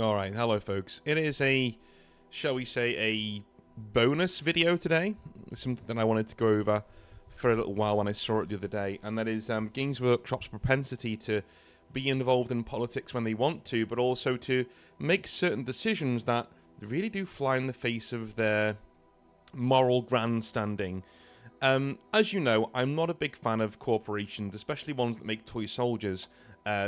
Alright, hello folks. It is a, shall we say, a bonus video today. Something that I wanted to go over for a little while when I saw it the other day, and that is Games Workshop's propensity to be involved in politics when they want to, but also to make certain decisions that really do fly in the face of their moral grandstanding. As you know, I'm not a big fan of corporations, especially ones that make toy soldiers,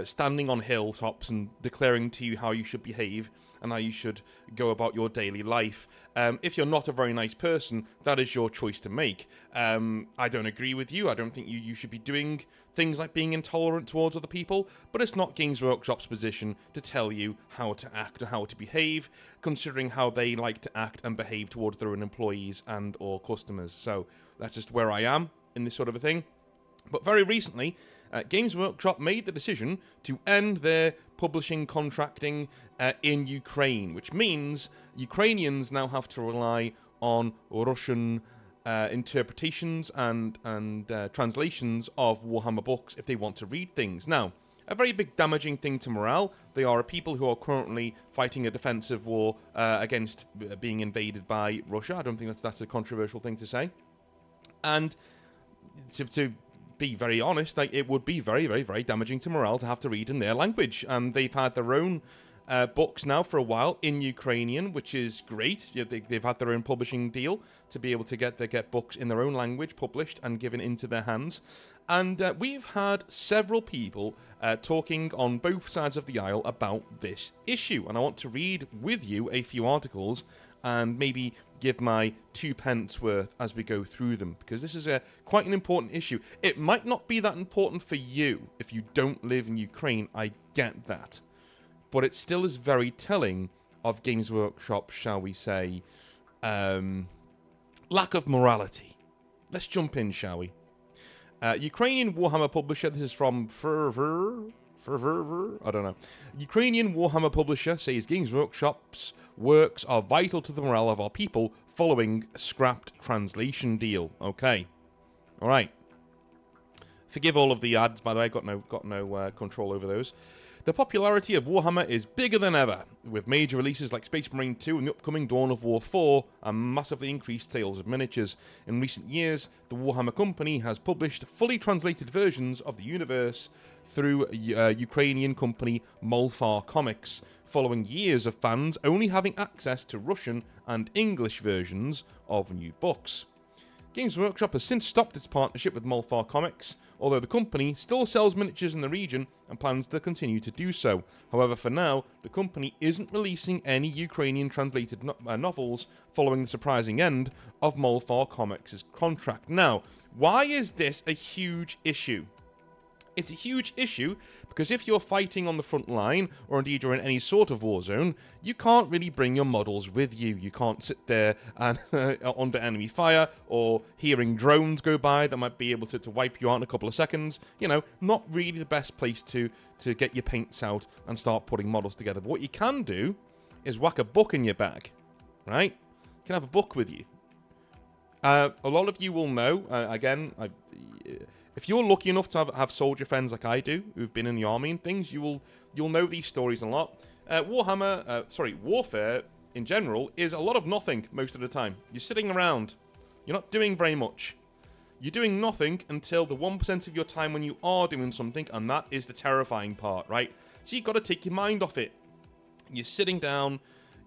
standing on hilltops and declaring to you how you should behave and how you should go about your daily life. If you're not a very nice person, that is your choice to make. I don't agree with you. I don't think you should be doing things like being intolerant towards other people, but it's not Games Workshop's position to tell you how to act or how to behave, considering how they like to act and behave towards their own employees and or customers. So that's just where I am in this sort of a thing. But very recently, Games Workshop made the decision to end their publishing contracting in Ukraine, which means Ukrainians now have to rely on Russian interpretations and translations of Warhammer books if they want to read things. Now, a very big damaging thing to morale. They are a people who are currently fighting a defensive war against being invaded by Russia. I don't think that's a controversial thing to say. And to be very honest, like, it would be very, very, very damaging to morale to have to read in their language. And they've had their own books now for a while in Ukrainian, which is great. They've had their own publishing deal to be able to get books in their own language published and given into their hands. And we've had several people talking on both sides of the aisle about this issue. And I want to read with you a few articles and maybe give my 2 pence worth as we go through them, because this is quite an important issue. It might not be that important for you if you don't live in Ukraine, I get that. But it still is very telling of Games Workshop, shall we say, lack of morality. Let's jump in, shall we? Ukrainian Warhammer publisher, this is from Fervor, I don't know. Ukrainian Warhammer publisher says Games Workshop's works are vital to the morale of our people following scrapped translation deal. Okay. Alright. Forgive all of the ads, by the way, got no control over those. The popularity of Warhammer is bigger than ever, with major releases like Space Marine 2 and the upcoming Dawn of War 4 and massively increased sales of miniatures. In recent years, the Warhammer company has published fully translated versions of the universe through Ukrainian company Molfar Comics, following years of fans only having access to Russian and English versions of new books. Games Workshop has since stopped its partnership with Molfar Comics, although the company still sells miniatures in the region and plans to continue to do so. However, for now, the company isn't releasing any Ukrainian translated novels following the surprising end of Molfar Comics' contract. Now, why is this a huge issue? It's a huge issue because if you're fighting on the front line, or indeed you're in any sort of war zone, you can't really bring your models with you. You can't sit there and under enemy fire, or hearing drones go by that might be able to wipe you out in a couple of seconds. You know, not really the best place to get your paints out and start putting models together. But what you can do is whack a book in your bag, right? You can have a book with you. A lot of you will know, if you're lucky enough to have soldier friends like I do, who've been in the army and things, you'll know these stories a lot. Warfare in general is a lot of nothing most of the time. You're sitting around. You're not doing very much. You're doing nothing until the 1% of your time when you are doing something, and that is the terrifying part, right? So you've got to take your mind off it. You're sitting down.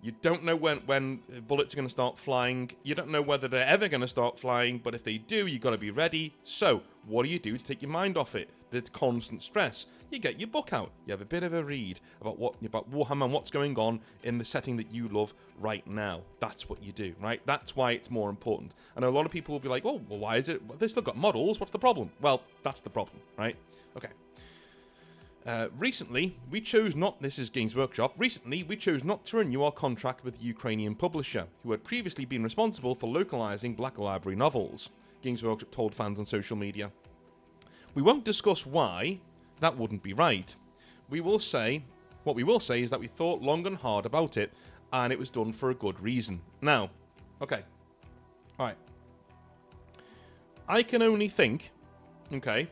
You don't know when bullets are going to start flying. You don't know whether they're ever going to start flying, but if they do, you've got to be ready. So, what do you do to take your mind off it? The constant stress. You get your book out. You have a bit of a read about Warhammer and what's going on in the setting that you love right now. That's what you do, right? That's why it's more important. I know a lot of people will be like, oh, well, why is it? Well, they've still got models. What's the problem? Well, that's the problem, right? Okay. Recently, we chose not to renew our contract with the Ukrainian publisher, who had previously been responsible for localizing Black Library novels, Games Workshop told fans on social media. We won't discuss why. That wouldn't be right. What we will say is that we thought long and hard about it, and it was done for a good reason. Now, okay. Alright. I can only think, okay,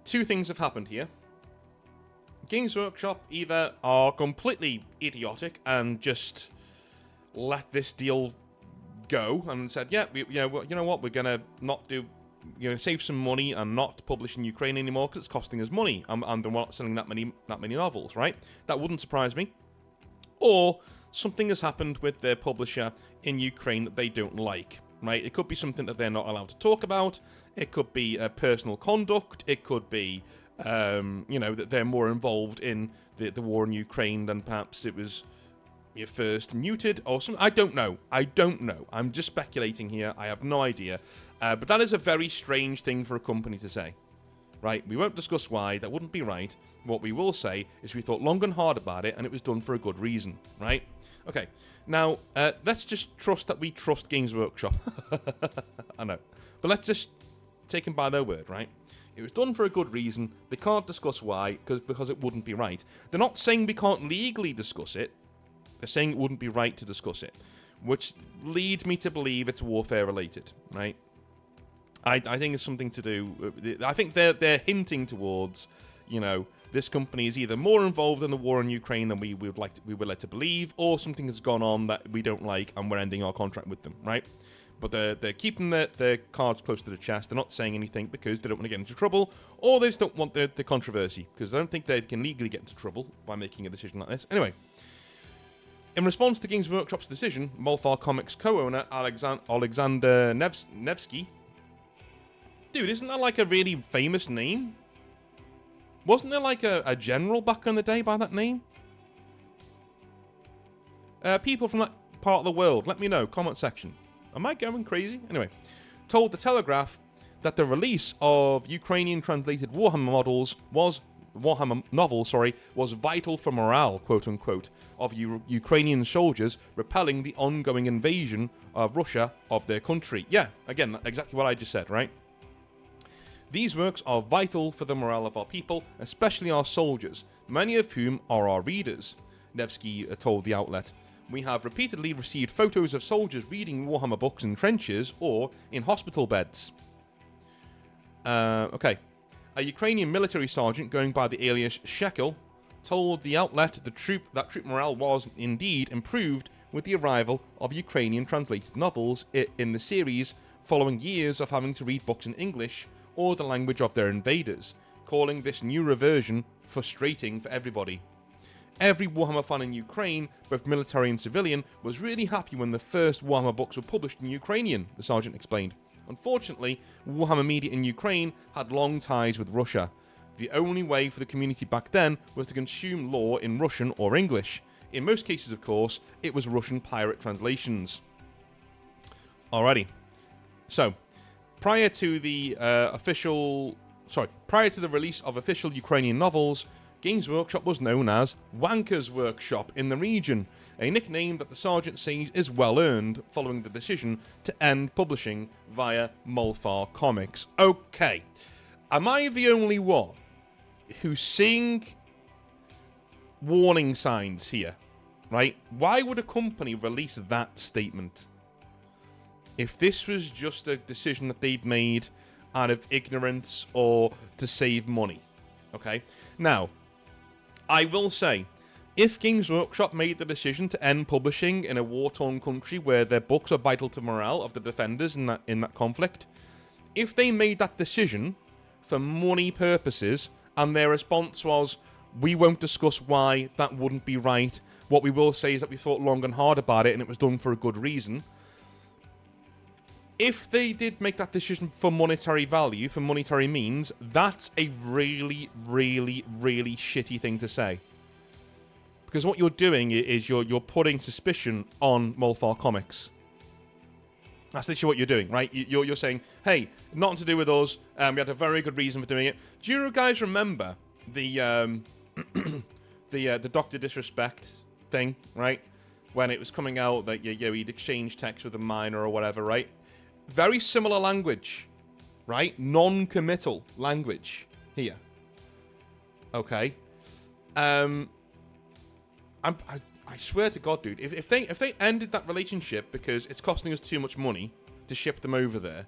two things have happened here. Games Workshop either are completely idiotic and just let this deal go and said, yeah, you know what, we're gonna not do, save some money and not publish in Ukraine anymore because it's costing us money, and we're not selling that many novels, right? That wouldn't surprise me. Or something has happened with their publisher in Ukraine that they don't like, right? It could be something that they're not allowed to talk about. It could be personal conduct. It could be, that they're more involved in the war in Ukraine than perhaps it was first muted or something. I don't know. I'm just speculating here. I have no idea. But that is a very strange thing for a company to say, right? We won't discuss why. That wouldn't be right. What we will say is we thought long and hard about it, and it was done for a good reason, right? Okay. Now, let's just trust that we trust Games Workshop. I know. But let's just take them by their word, right? It was done for a good reason. They can't discuss why, because it wouldn't be right. They're not saying we can't legally discuss it. They're saying it wouldn't be right to discuss it, which leads me to believe it's warfare related, right? I think it's something to do. I think they're hinting towards, this company is either more involved in the war in Ukraine than we were led to believe, or something has gone on that we don't like, and we're ending our contract with them, right? But they're keeping their cards close to the chest. They're not saying anything because they don't want to get into trouble, or they just don't want the controversy, because I don't think they can legally get into trouble by making a decision like this. Anyway. In response to Games Workshop's decision, Molfar Comics co-owner Alexander Nevsky... Dude, isn't that like a really famous name? Wasn't there like a general back in the day by that name? People from that part of the world, let me know, comment section. Am I going crazy? Anyway, told The Telegraph that the release of Ukrainian translated Warhammer novels was vital for morale, quote-unquote, of Ukrainian soldiers repelling the ongoing invasion of Russia of their country. Yeah, again, exactly what I just said, right? These works are vital for the morale of our people, especially our soldiers, many of whom are our readers, Nevsky told the outlet. We have repeatedly received photos of soldiers reading Warhammer books in trenches or in hospital beds. Okay. A Ukrainian military sergeant going by the alias Shekel told the outlet that troop morale was indeed improved with the arrival of Ukrainian translated novels in the series following years of having to read books in English or the language of their invaders, calling this new reversion frustrating for everybody. Every Warhammer fan in Ukraine, both military and civilian, was really happy when the first Warhammer books were published in Ukrainian, the sergeant explained. Unfortunately, Warhammer media in Ukraine had long ties with Russia. The only way for the community back then was to consume lore in Russian or English. In most cases, of course, it was Russian pirate translations. Alrighty. So, prior to the release of official Ukrainian novels, Games Workshop was known as Wanker's Workshop in the region, a nickname that the sergeant says is well earned following the decision to end publishing via Molfar Comics. Okay, am I the only one who's seeing warning signs here? Right? Why would a company release that statement? If this was just a decision that they'd made out of ignorance or to save money. Okay? Now, I will say, if Games Workshop made the decision to end publishing in a war-torn country where their books are vital to morale of the defenders in that conflict, if they made that decision for money purposes and their response was, we won't discuss why, that wouldn't be right, what we will say is that we thought long and hard about it and it was done for a good reason. If they did make that decision for monetary value, for monetary means, that's a really, really, really shitty thing to say. Because what you're doing is you're putting suspicion on Molfar Comics. That's literally what you're doing, right? You're saying, hey, nothing to do with us, we had a very good reason for doing it. Do you guys remember the the Dr. Disrespect thing, right? When it was coming out that he'd exchange text with a minor or whatever, right? Very similar language, right? Non-committal language here. Okay. I swear to God, dude, if they ended that relationship because it's costing us too much money to ship them over there,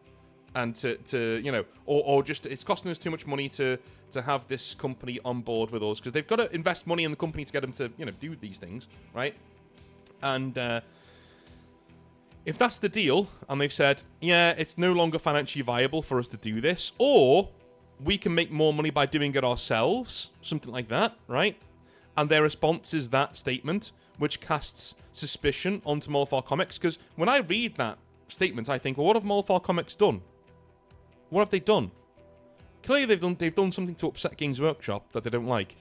and to you know, or just it's costing us too much money to have this company on board with us, because they've got to invest money in the company to get them to, you know, do these things, right? And if that's the deal, and they've said, yeah, it's no longer financially viable for us to do this, or we can make more money by doing it ourselves, something like that, right? And their response is that statement, which casts suspicion onto Molfar Comics, because when I read that statement, I think, well, what have Molfar Comics done? What have they done? Clearly, they've done something to upset Games Workshop that they don't like,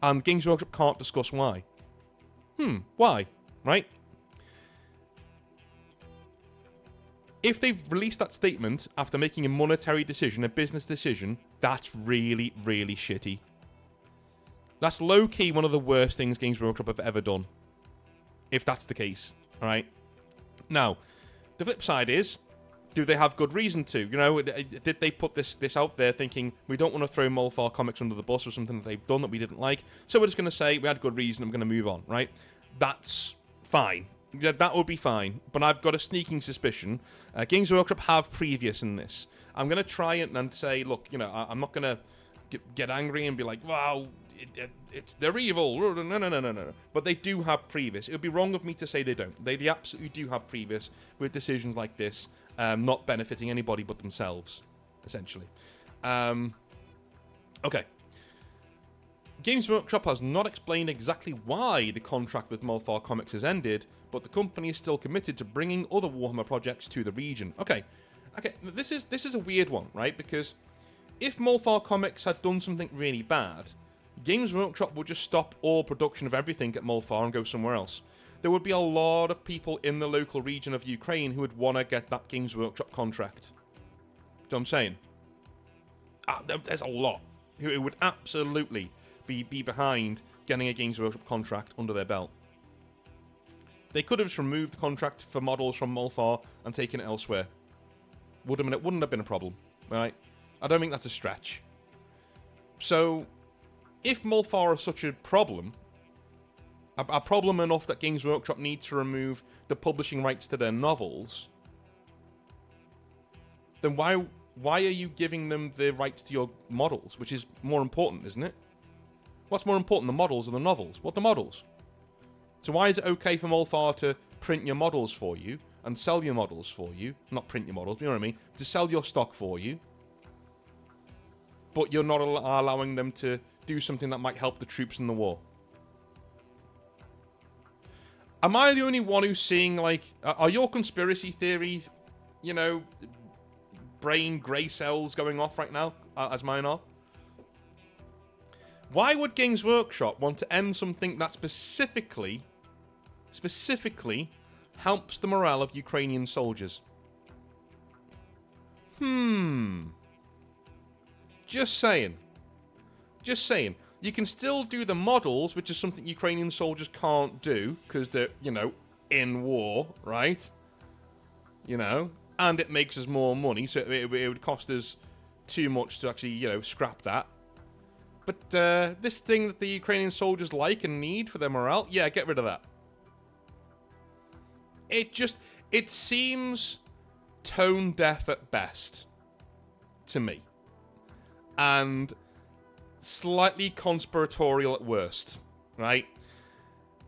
and Games Workshop can't discuss why. Why? Right? If they've released that statement after making a monetary decision, a business decision, that's really, really shitty. That's low-key one of the worst things Games Workshop have ever done, if that's the case. All right. Now, the flip side is, do they have good reason to? You know, did they put this out there thinking, we don't want to throw Molfar Comics under the bus or something that they've done that we didn't like, so we're just going to say, we had good reason, I'm going to move on, right? That's fine. Yeah, that would be fine. But I've got a sneaking suspicion. Games Workshop have previous in this. I'm going to try it and say, look, you know, I'm not going to get angry and be like, wow, they're evil. No. But they do have previous. It would be wrong of me to say they don't. They absolutely do have previous with decisions like this, not benefiting anybody but themselves, essentially. Okay. Games Workshop has not explained exactly why the contract with Molfar Comics has ended, but the company is still committed to bringing other Warhammer projects to the region. Okay, this is a weird one, right? Because if Molfar Comics had done something really bad, Games Workshop would just stop all production of everything at Molfar and go somewhere else. There would be a lot of people in the local region of Ukraine who would want to get that Games Workshop contract. Do you know what I'm saying? There's a lot who would absolutely be behind getting a Games Workshop contract under their belt. They could have just removed the contract for models from Molfar and taken it elsewhere. It wouldn't have been a problem, right? I don't think that's a stretch. So, if Molfar is such a problem enough that Games Workshop needs to remove the publishing rights to their novels, then why are you giving them the rights to your models, which is more important, isn't it? What's more important, the models or the novels? What the models? So why is it okay for Molfar to print your models for you and sell your models for you? Not print your models, you know what I mean? To sell your stock for you. But you're not allowing them to do something that might help the troops in the war. Am I the only one who's seeing, like, are your conspiracy theory, you know, brain grey cells going off right now, as mine are? Why would Games Workshop want to end something that specifically helps the morale of Ukrainian soldiers? Just saying. You can still do the models, which is something Ukrainian soldiers can't do, because they're, you know, in war, right? You know? And it makes us more money, so it would cost us too much to actually, you know, scrap that. But this thing that the Ukrainian soldiers like and need for their morale, yeah, get rid of that. It seems tone deaf at best to me. And slightly conspiratorial at worst, right?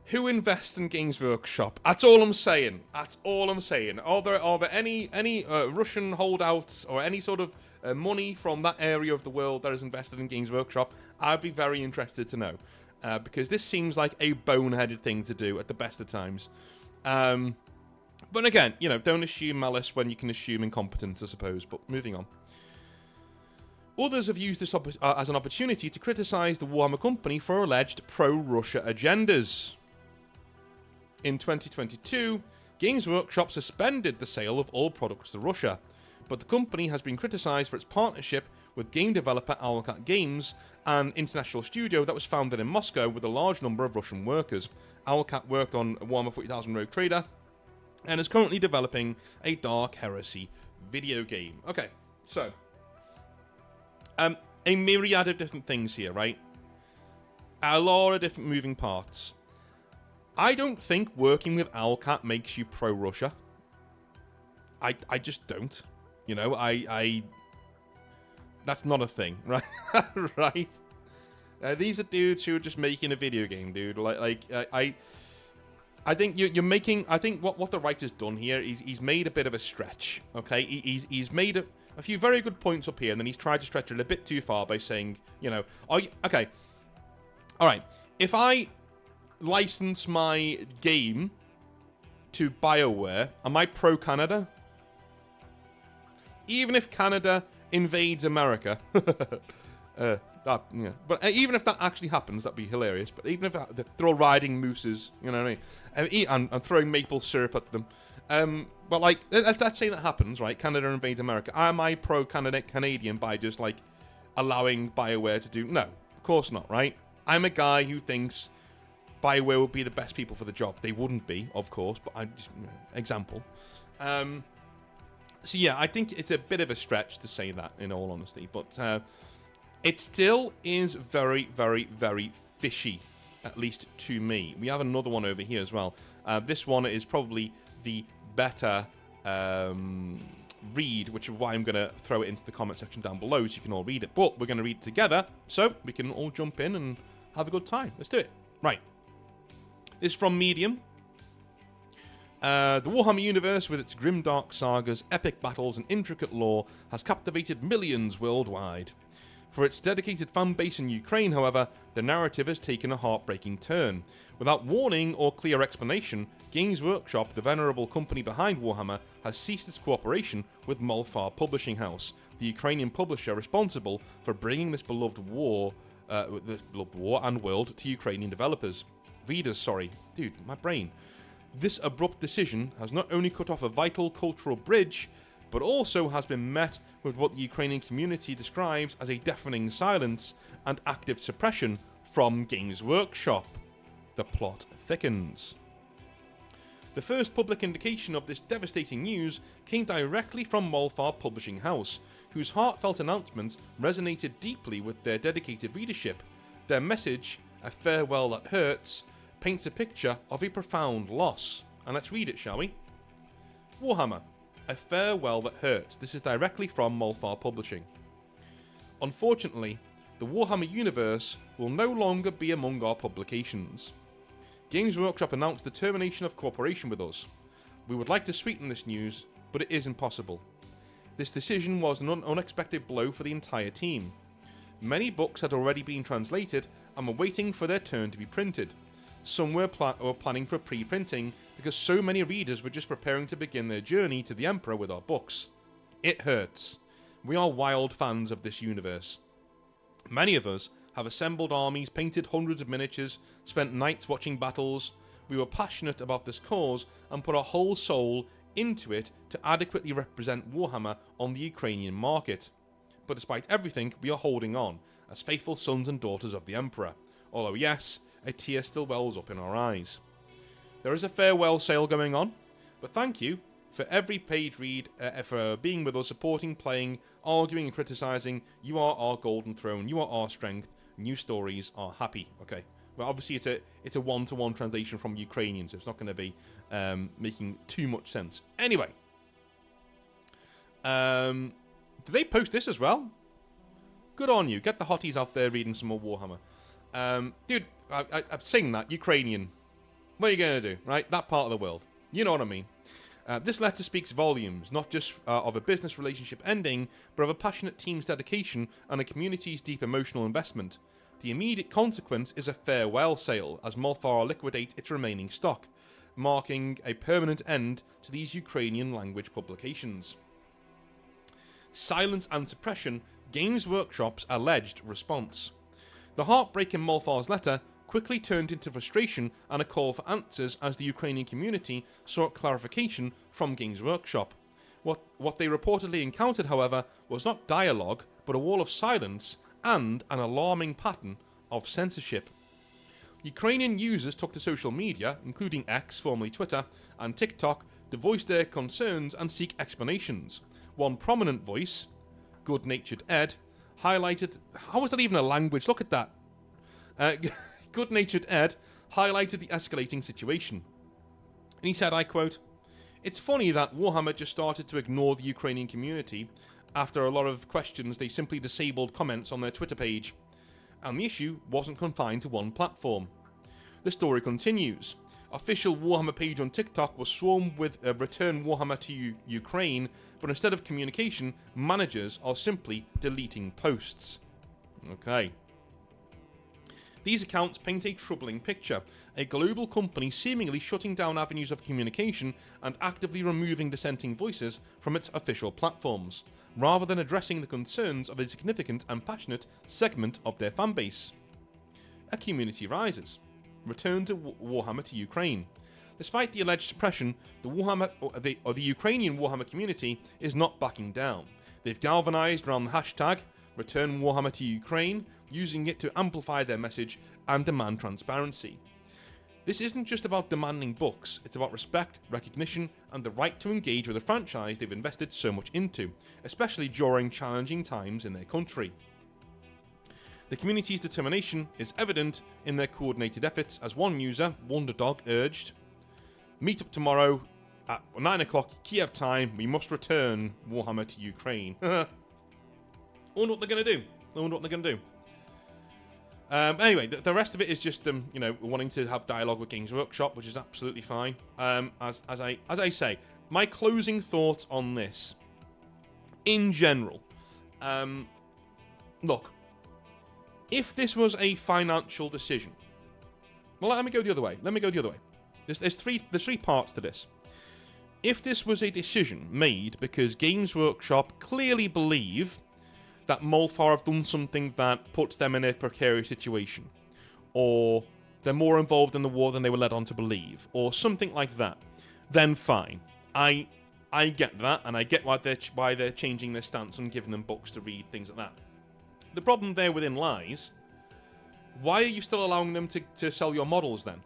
Who invests in Games Workshop? That's all I'm saying. Are there any Russian holdouts or any sort of money from that area of the world that is invested in Games Workshop? I'd be very interested to know, because this seems like a boneheaded thing to do at the best of times. But again, you know, don't assume malice when you can assume incompetence, I suppose. But moving on. Others have used this as an opportunity to criticise the Warhammer Company for alleged pro-Russia agendas. In 2022, Games Workshop suspended the sale of all products to Russia, but the company has been criticised for its partnership with game developer Owlcat Games, an international studio that was founded in Moscow with a large number of Russian workers. Owlcat worked on Warhammer 40,000 Rogue Trader and is currently developing a Dark Heresy video game. Okay, so a myriad of different things here, right? A lot of different moving parts. I don't think working with Owlcat makes you pro-Russia. I just don't. You know, that's not a thing, right? Right? These are dudes who are just making a video game, dude. I think you're making. I think what the writer's done here is he's made a bit of a stretch. Okay, he's made a few very good points up here, and then he's tried to stretch it a bit too far by saying, you know, okay, all right. If I license my game to BioWare, am I pro Canada? Even if Canada invades America. But even if that actually happens, that'd be hilarious. But even if they're all riding mooses, you know what I mean, and throwing maple syrup at them. But like, let's say that happens, right? Canada invades America. Am I pro Canadian by just like allowing BioWare to do? No, of course not, right? I'm a guy who thinks BioWare would be the best people for the job. They wouldn't be, of course, but I just example. So yeah, I think it's a bit of a stretch to say that, in all honesty, but it still is very, very, very fishy, at least to me. We have another one over here as well. This one is probably the better read, which is why I'm going to throw it into the comment section down below so you can all read it. But we're going to read it together, so we can all jump in and have a good time. Let's do it. Right. This is from Medium. The Warhammer universe, with its grimdark sagas, epic battles, and intricate lore, has captivated millions worldwide. For its dedicated fan base in Ukraine, however, the narrative has taken a heartbreaking turn. Without warning or clear explanation, Games Workshop, the venerable company behind Warhammer, has ceased its cooperation with Molfar Publishing House, the Ukrainian publisher responsible for bringing this beloved war and world to Ukrainian readers. Dude, my brain. This abrupt decision has not only cut off a vital cultural bridge, but also has been met with what the Ukrainian community describes as a deafening silence and active suppression from Games Workshop. The plot thickens. The first public indication of this devastating news came directly from Molfar Publishing House, whose heartfelt announcement resonated deeply with their dedicated readership. Their message, "A farewell that hurts," paints a picture of a profound loss. And let's read it, shall we? Warhammer, a farewell that hurts. This is directly from Molfar Publishing. Unfortunately, the Warhammer universe will no longer be among our publications. Games Workshop announced the termination of cooperation with us. We would like to sweeten this news, but it is impossible. This decision was an unexpected blow for the entire team. Many books had already been translated and were waiting for their turn to be printed. Some were planning for pre-printing because so many readers were just preparing to begin their journey to the Emperor with our books. It hurts. We are wild fans of this universe. Many of us have assembled armies, painted hundreds of miniatures, spent nights watching battles. We were passionate about this cause and put our whole soul into it to adequately represent Warhammer on the Ukrainian market. But despite everything, we are holding on, as faithful sons and daughters of the Emperor. Although yes, a tear still wells up in our eyes. There is a farewell sale going on, but thank you for every page read, for being with us, supporting, playing, arguing and criticising. You are our golden throne, you are our strength, new stories are happy. Okay, well obviously it's a one-to-one translation from Ukrainian, so it's not going to be making too much sense. Anyway, did they post this as well? Good on you, get the hotties out there reading some more Warhammer. Dude, I'm saying that, Ukrainian. What are you going to do, right? That part of the world. You know what I mean. This letter speaks volumes, not just of a business relationship ending, but of a passionate team's dedication and a community's deep emotional investment. The immediate consequence is a farewell sale, as Molfar liquidate its remaining stock, marking a permanent end to these Ukrainian language publications. Silence and suppression, Games Workshop's alleged response. The heartbreak in Molfar's letter quickly turned into frustration and a call for answers as the Ukrainian community sought clarification from Games Workshop. What they reportedly encountered, however, was not dialogue, but a wall of silence and an alarming pattern of censorship. Ukrainian users took to social media, including X, formerly Twitter, and TikTok, to voice their concerns and seek explanations. One prominent voice, Good-Natured Ed, highlighted... How is that even a language? Look at that. Good-Natured Ed highlighted the escalating situation. And he said, I quote, It's funny that Warhammer just started to ignore the Ukrainian community after a lot of questions. They simply disabled comments on their Twitter page, and the issue wasn't confined to one platform. The story continues. Official Warhammer page on TikTok was swarmed with a return Warhammer to Ukraine, but instead of communication, managers are simply deleting posts. Okay. These accounts paint a troubling picture. A global company seemingly shutting down avenues of communication and actively removing dissenting voices from its official platforms, rather than addressing the concerns of a significant and passionate segment of their fanbase. A community rises. Return to Warhammer to Ukraine. Despite the alleged suppression, the Ukrainian Warhammer community is not backing down. They've galvanized around the hashtag Return Warhammer to Ukraine, using it to amplify their message and demand transparency. This isn't just about demanding books, it's about respect, recognition, and the right to engage with a franchise they've invested so much into, especially during challenging times in their country. The community's determination is evident in their coordinated efforts, as one user, Wonderdog, urged, "Meet up tomorrow at 9 o'clock Kiev time, we must return Warhammer to Ukraine." I wonder what they're going to do. Anyway, the rest of it is just them, wanting to have dialogue with Games Workshop, which is absolutely fine. As I say, my closing thoughts on this, in general, look, if this was a financial decision, well, let me go the other way. There's three parts to this. If this was a decision made because Games Workshop clearly believe that Molfar have done something that puts them in a precarious situation, or they're more involved in the war than they were led on to believe, or something like that, then fine. I get that, and I get why they're changing their stance and giving them books to read, things like that. The problem there within lies, why are you still allowing them to sell your models then?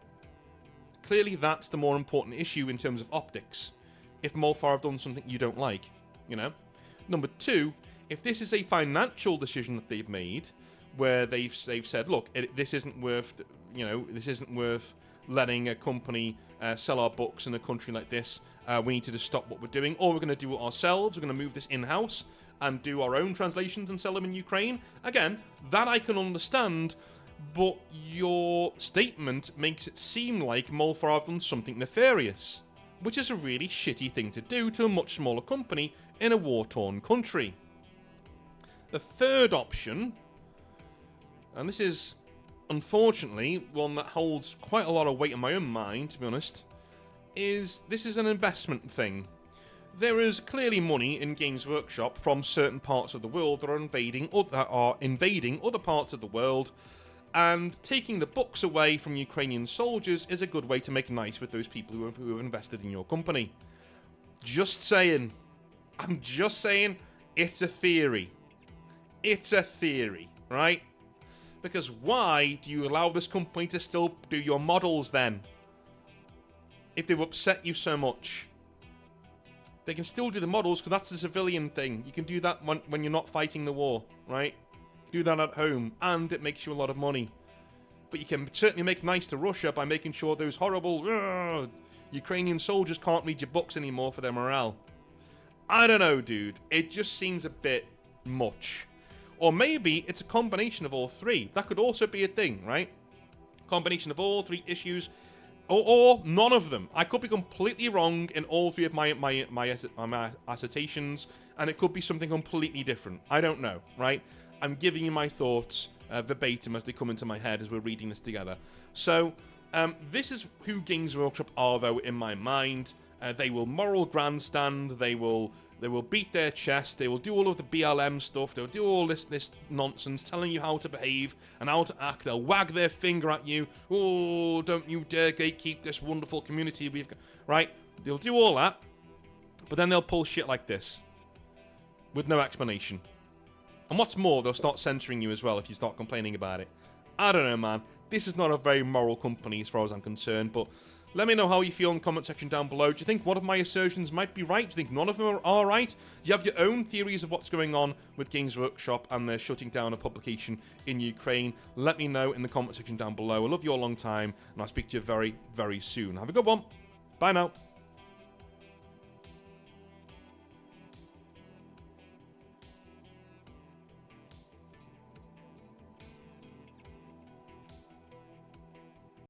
Clearly that's the more important issue in terms of optics, if Molfar have done something you don't like, Number two, if this is a financial decision that they've made, where they've said, look, this isn't worth letting a company sell our books in a country like this. We need to just stop what we're doing, or we're going to do it ourselves. We're going to move this in-house and do our own translations and sell them in Ukraine. Again, that I can understand, but your statement makes it seem like Molfar have done something nefarious, which is a really shitty thing to do to a much smaller company in a war-torn country. The third option, and this is unfortunately one that holds quite a lot of weight in my own mind, to be honest, is this is an investment thing. There is clearly money in Games Workshop from certain parts of the world that are invading other parts of the world, and taking the books away from Ukrainian soldiers is a good way to make nice with those people who have invested in your company. Just saying. I'm just saying, it's a theory. It's a theory, right? Because why do you allow this company to still do your models then? If they've upset you so much. They can still do the models because that's a civilian thing. You can do that when you're not fighting the war, right? Do that at home, and it makes you a lot of money. But you can certainly make nice to Russia by making sure those horrible Ukrainian soldiers can't read your books anymore for their morale. I don't know, dude. It just seems a bit much. Or maybe it's a combination of all three. That could also be a thing, right? Combination of all three issues, or none of them. I could be completely wrong in all three of my assertions, and it could be something completely different. I don't know, right? I'm giving you my thoughts verbatim as they come into my head as we're reading this together. So, this is who Games Workshop are, though, in my mind. They will moral grandstand. They will beat their chest. They will do all of the BLM stuff. They'll do all this nonsense, telling you how to behave and how to act. They'll wag their finger at you. Oh, don't you dare gatekeep this wonderful community we've got. Right? They'll do all that, but then they'll pull shit like this with no explanation. And what's more, they'll start censoring you as well if you start complaining about it. I don't know, man. This is not a very moral company as far as I'm concerned, but let me know how you feel in the comment section down below. Do you think one of my assertions might be right? Do you think none of them are right? Do you have your own theories of what's going on with Games Workshop and their shutting down a publication in Ukraine? Let me know in the comment section down below. I love you all a long time, and I'll speak to you very, very soon. Have a good one. Bye now.